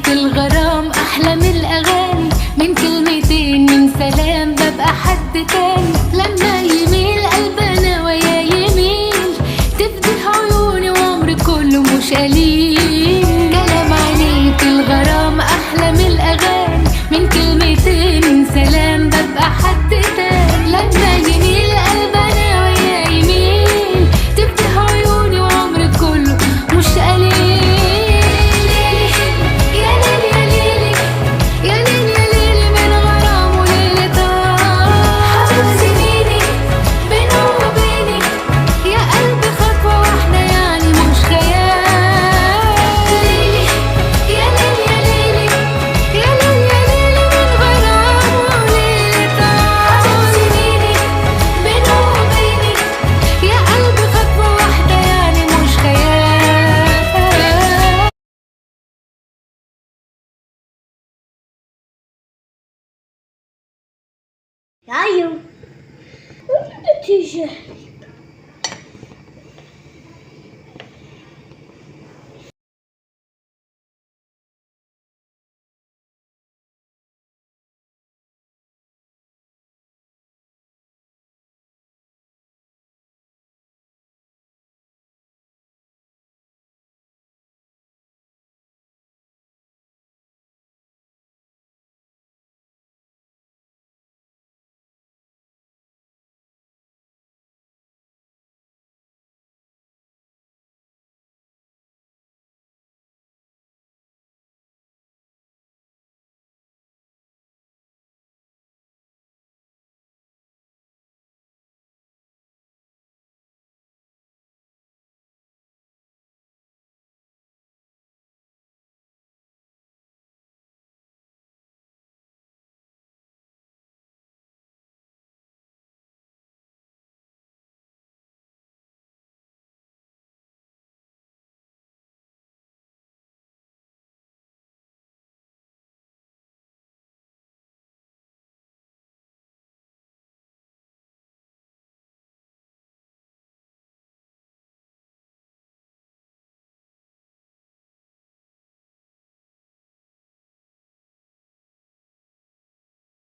في الغرام أحلى من الأغاني، من كلمتين من سلام ببقى حد تاني. لما يميل قلبنا ويا يميل تفتح عيوني وعمري كله مش قليل. كلام عينيه في الغرام أحلى من الأغاني، من كلمتين من سلام ببقى حد تاني. لما يميل قلبنا ويا يميل تفتح عيوني وعمري كله مش قليل. Ja, joh. Wat doet het